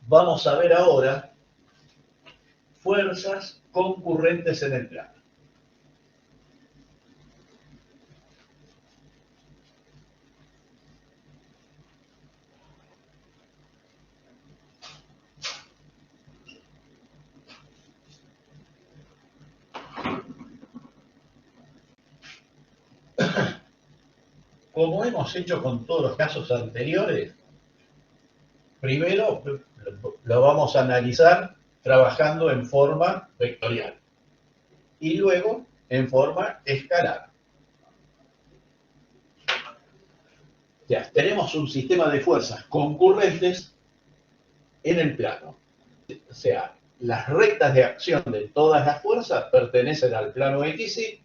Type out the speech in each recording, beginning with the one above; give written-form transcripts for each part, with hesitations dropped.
Vamos a ver ahora fuerzas concurrentes en el plano. Como hemos hecho con todos los casos anteriores, primero lo vamos a analizar trabajando en forma vectorial y luego en forma escalar. Ya, tenemos un sistema de fuerzas concurrentes en el plano. O sea, las rectas de acción de todas las fuerzas pertenecen al plano XY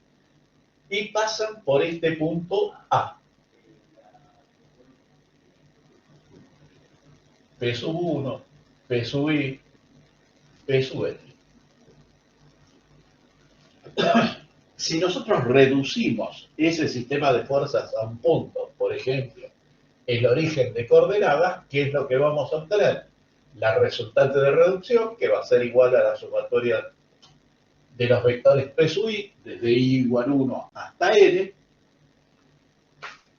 y pasan por este punto A. P sub 1, P sub I, P sub N. Si nosotros reducimos ese sistema de fuerzas a un punto, por ejemplo, el origen de coordenadas, ¿qué es lo que vamos a obtener? La resultante de reducción, que va a ser igual a la sumatoria de los vectores P sub I, desde I igual 1 hasta R,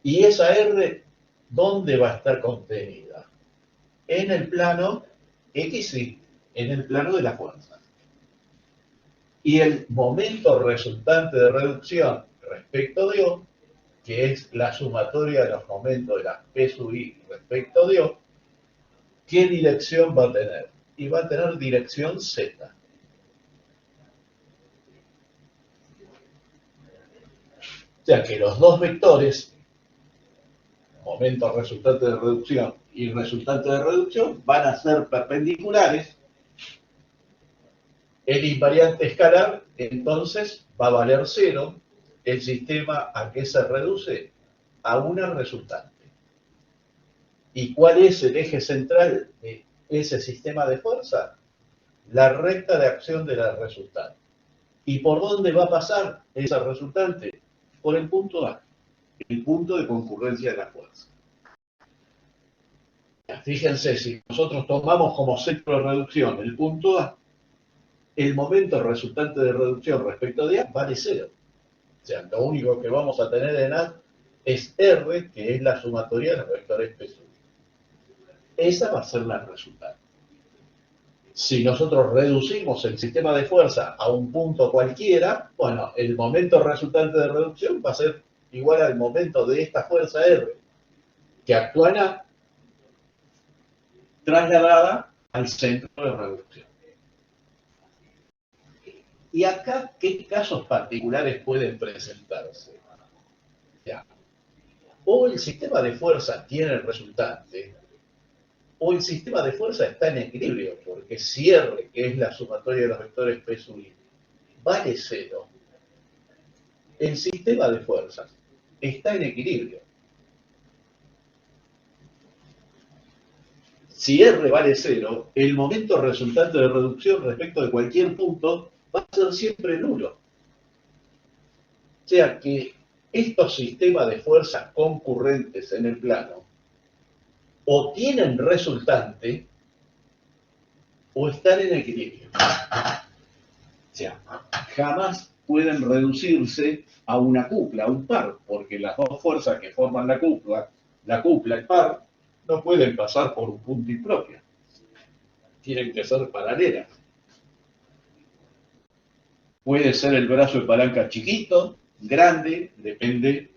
y esa R, ¿dónde va a estar contenida? En el plano XY, en el plano de la fuerza. Y el momento resultante de reducción respecto de O, que es la sumatoria de los momentos de la P sub I respecto de O, ¿qué dirección va a tener? Y va a tener dirección Z. O sea que los dos vectores, momento resultante de reducción y resultante de reducción, van a ser perpendiculares. El invariante escalar, entonces, va a valer 0. El sistema a qué se reduce? A una resultante. ¿Y cuál es el eje central de ese sistema de fuerza? La recta de acción de la resultante. ¿Y por dónde va a pasar esa resultante? Por el punto A, el punto de concurrencia de la fuerza. Fíjense, si nosotros tomamos como centro de reducción el punto A, el momento resultante de reducción respecto de A vale 0. O sea, lo único que vamos a tener en A es R, que es la sumatoria de los vectores P sub I. Esa va a ser la resultante. Si nosotros reducimos el sistema de fuerza a un punto cualquiera, bueno, el momento resultante de reducción va a ser igual al momento de esta fuerza R, que actúa en A, trasladada al centro de reducción. ¿Y acá qué casos particulares pueden presentarse? Ya. O el sistema de fuerza tiene resultante, o el sistema de fuerza está en equilibrio, porque si R, que es la sumatoria de los vectores P sub I, vale 0, el sistema de fuerzas está en equilibrio. Si R vale 0, el momento resultante de reducción respecto de cualquier punto va a ser siempre nulo. O sea que estos sistemas de fuerzas concurrentes en el plano o tienen resultante o están en equilibrio. O sea, jamás pueden reducirse a una cupla, a un par, porque las dos fuerzas que forman la cupla y par, no pueden pasar por un punto impropio. Tienen que ser paralelas. Puede ser el brazo de palanca chiquito, grande, depende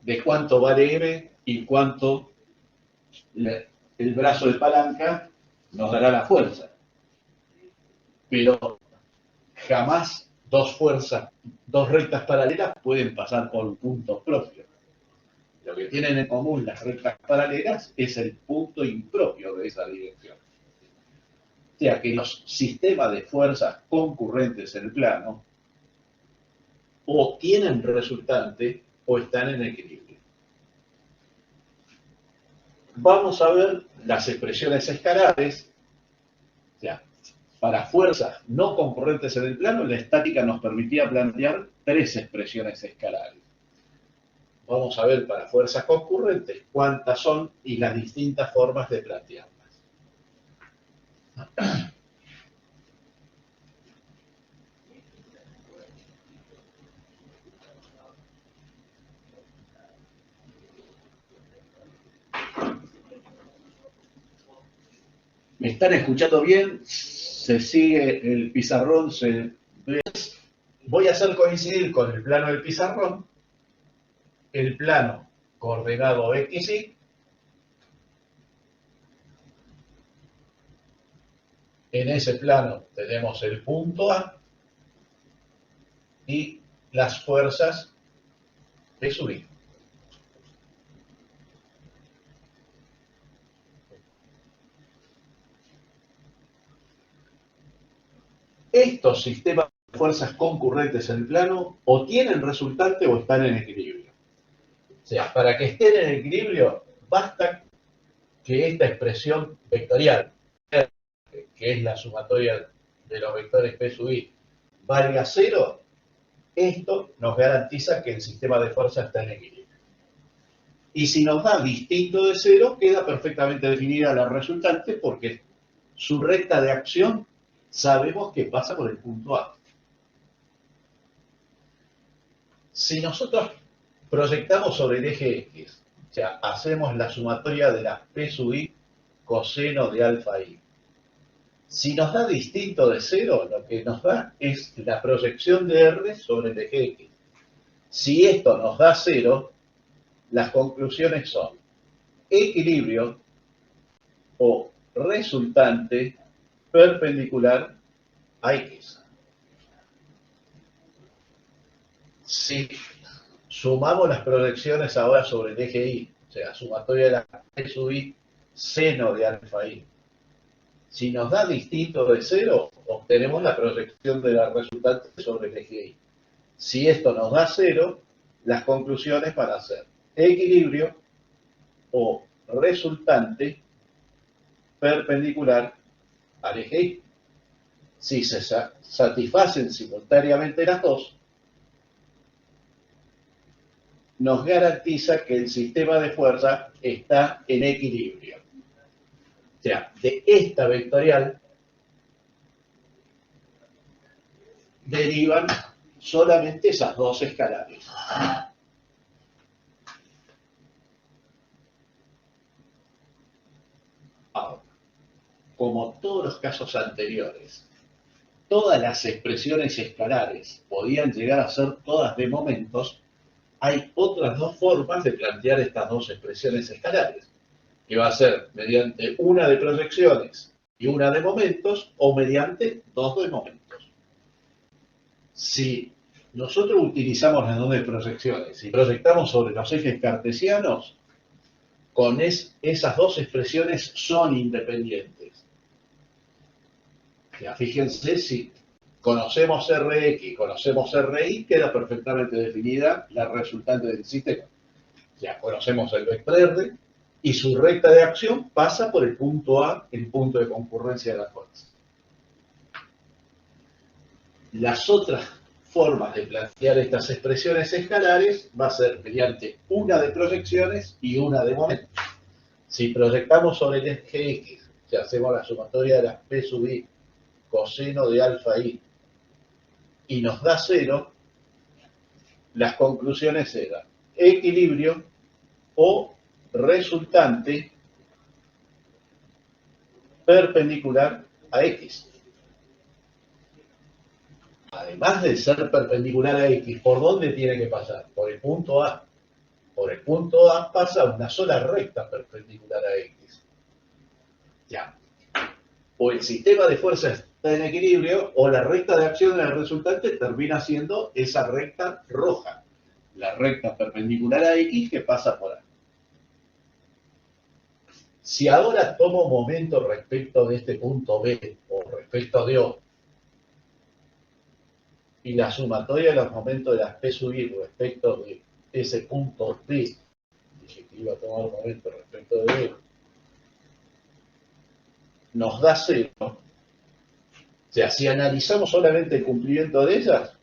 de cuánto vale M y cuánto el brazo de palanca nos dará la fuerza. Pero jamás dos rectas paralelas pueden pasar por puntos propios. Lo que tienen en común las rectas paralelas es el punto impropio de esa dirección. O sea que los sistemas de fuerzas concurrentes en el plano o tienen resultante o están en equilibrio. Vamos a ver las expresiones escalares. O sea, para fuerzas no concurrentes en el plano, la estática nos permitía plantear 3 expresiones escalares. Vamos a ver para fuerzas concurrentes cuántas son y las distintas formas de plantearlas. ¿Me están escuchando bien? Se sigue el pizarrón, voy a hacer coincidir con el plano del pizarrón el plano coordenado XY. En ese plano tenemos el punto A y las fuerzas P sub I. Estos sistemas de fuerzas concurrentes en el plano o tienen resultante o están en equilibrio. O sea, para que estén en equilibrio, basta que esta expresión vectorial, que es la sumatoria de los vectores P sub I, valga 0, esto nos garantiza que el sistema de fuerza está en equilibrio. Y si nos da distinto de 0, queda perfectamente definida la resultante porque su recta de acción sabemos que pasa por el punto A. Si nosotros proyectamos sobre el eje X, o sea, hacemos la sumatoria de las P sub I coseno de alfa I. Si nos da distinto de 0, lo que nos da es la proyección de R sobre el eje X. Si esto nos da 0, las conclusiones son equilibrio o resultante perpendicular a X. Si sumamos las proyecciones ahora sobre el eje Y, o sea, sumatoria de la P sub I seno de alfa I, si nos da distinto de 0, obtenemos la proyección de la resultante sobre el eje Y. Si esto nos da 0, las conclusiones van a ser equilibrio o resultante perpendicular al eje Y. Si se satisfacen simultáneamente las dos, nos garantiza que el sistema de fuerza está en equilibrio. O sea, de esta vectorial derivan solamente esas dos escalares. Ahora, como todos los casos anteriores, todas las expresiones escalares podían llegar a ser todas de momentos, hay otras dos formas de plantear estas dos expresiones escalares, que va a ser mediante una de proyecciones y una de momentos, o mediante dos de momentos. Si nosotros utilizamos las dos de proyecciones y proyectamos sobre los ejes cartesianos, con esas dos expresiones son independientes. Ya, fíjense, si conocemos Rx, conocemos Ri, queda perfectamente definida la resultante del sistema. Ya conocemos el vector R y su recta de acción pasa por el punto A, el punto de concurrencia de la fuerza. Las otras formas de plantear estas expresiones escalares va a ser mediante una de proyecciones y una de momentos. Si proyectamos sobre el eje X, si hacemos la sumatoria de las P sub I coseno de alfa I y nos da 0, las conclusiones eran equilibrio o resultante perpendicular a X. Además de ser perpendicular a X, ¿por dónde tiene que pasar? Por el punto A. Por el punto A pasa una sola recta perpendicular a X. Ya. O el sistema de fuerza está en equilibrio, o la recta de acción del resultante termina siendo esa recta roja, la recta perpendicular a X que pasa por A. Si ahora tomo momento respecto de este punto B o respecto de O, y la sumatoria de los momentos de las P sub I respecto de ese punto B, dije que iba a tomar momento respecto de B, nos da 0. O sea, si analizamos solamente el cumplimiento de ellas,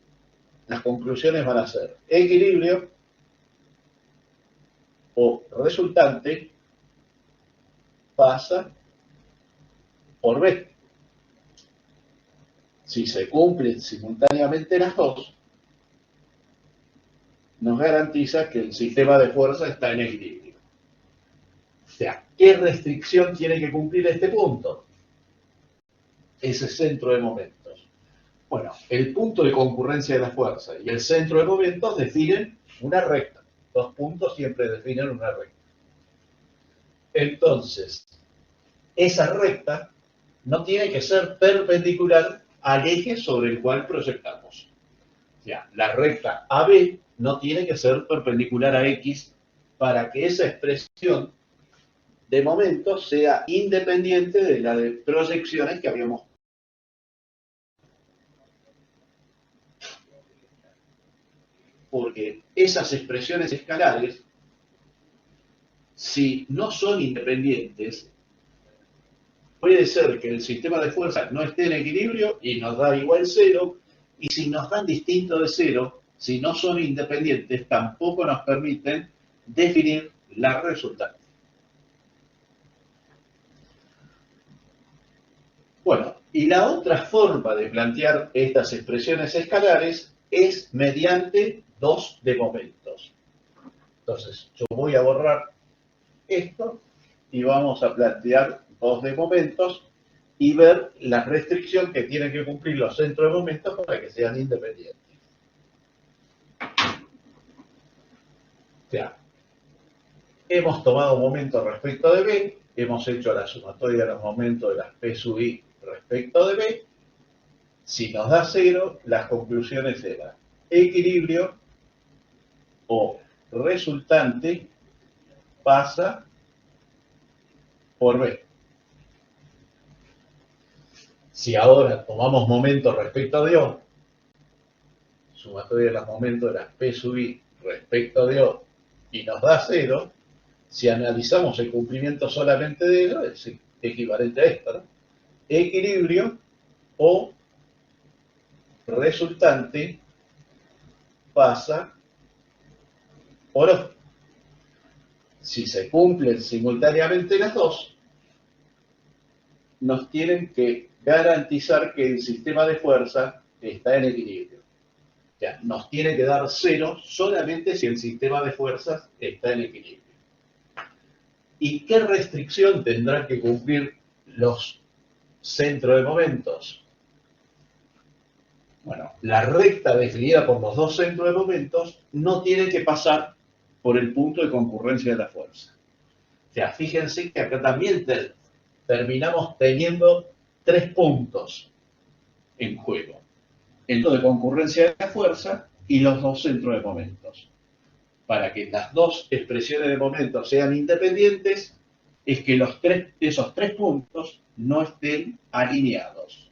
las conclusiones van a ser equilibrio o resultante pasa por B. si se cumplen simultáneamente las dos, nos garantiza que el sistema de fuerza está en equilibrio. O sea, ¿qué restricción tiene que cumplir este punto? Ese centro de momentos. Bueno, el punto de concurrencia de la fuerza y el centro de momentos definen una recta. Dos puntos siempre definen una recta. Entonces, esa recta no tiene que ser perpendicular al eje sobre el cual proyectamos. O sea, la recta AB no tiene que ser perpendicular a X para que esa expresión de momentos sea independiente de la de proyecciones que habíamos. Porque esas expresiones escalares, si no son independientes, puede ser que el sistema de fuerza no esté en equilibrio y nos da igual cero, y si nos dan distinto de cero, si no son independientes, tampoco nos permiten definir la resultante. Bueno, y la otra forma de plantear estas expresiones escalares es mediante dos de momentos. Entonces, yo voy a borrar esto y vamos a plantear dos de momentos y ver la restricción que tienen que cumplir los centros de momentos para que sean independientes. O sea, hemos tomado momentos respecto de B, hemos hecho la sumatoria de los momentos de las P sub I respecto de B. Si nos da cero, las conclusiones eran equilibrio o resultante pasa por B. Si ahora tomamos momentos respecto de O, sumatoria de los momentos de las P sub I respecto de O, y nos da cero, si analizamos el cumplimiento solamente de ello, es equivalente a esto, ¿no? Equilibrio o resultante pasa por O. Si se cumplen simultáneamente las dos, nos tienen que garantizar que el sistema de fuerza está en equilibrio. O sea, nos tiene que dar cero solamente si el sistema de fuerzas está en equilibrio. ¿Y qué restricción tendrán que cumplir los centros de momentos? Bueno, la recta definida por los dos centros de momentos no tiene que pasar por el punto de concurrencia de la fuerza. O sea, fíjense que acá también terminamos teniendo tres puntos en juego. El punto de concurrencia de la fuerza y los dos centros de momentos. Para que las dos expresiones de momentos sean independientes, es que esos tres puntos no estén alineados.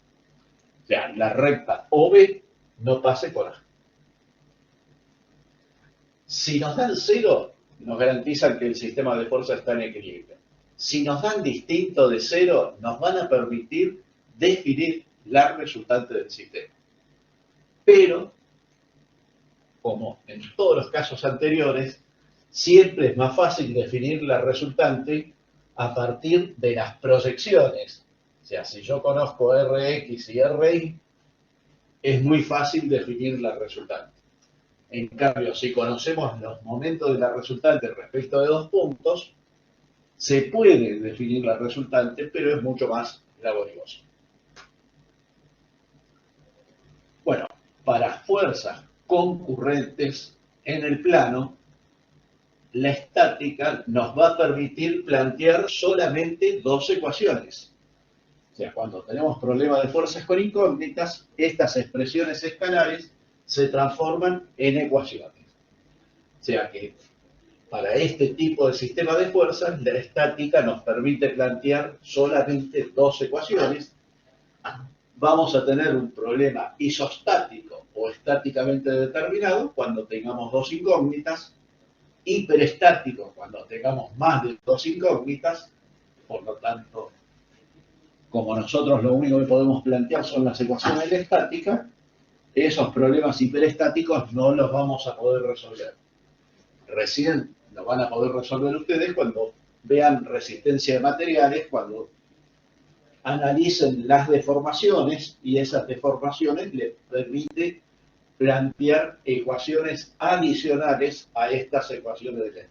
O sea, la recta OB no pase por A. Si nos dan cero, nos garantizan que el sistema de fuerza está en equilibrio. Si nos dan distinto de cero, nos van a permitir definir la resultante del sistema. Pero, como en todos los casos anteriores, siempre es más fácil definir la resultante a partir de las proyecciones. O sea, si yo conozco Rx y Ri, es muy fácil definir la resultante. En cambio, si conocemos los momentos de la resultante respecto de dos puntos, se puede definir la resultante, pero es mucho más laborioso. Bueno, para fuerzas concurrentes en el plano, la estática nos va a permitir plantear solamente dos ecuaciones. O sea, cuando tenemos problemas de fuerzas con incógnitas, estas expresiones escalares se transforman en ecuaciones. O sea que para este tipo de sistema de fuerzas, la estática nos permite plantear solamente dos ecuaciones. Vamos a tener un problema isostático o estáticamente determinado cuando tengamos dos incógnitas, hiperestático cuando tengamos más de dos incógnitas. Por lo tanto, como nosotros lo único que podemos plantear son las ecuaciones de estática, esos problemas hiperestáticos no los vamos a poder resolver. Recién lo van a poder resolver ustedes cuando vean resistencia de materiales, cuando analicen las deformaciones y esas deformaciones les permite plantear ecuaciones adicionales a estas ecuaciones de Lenzman.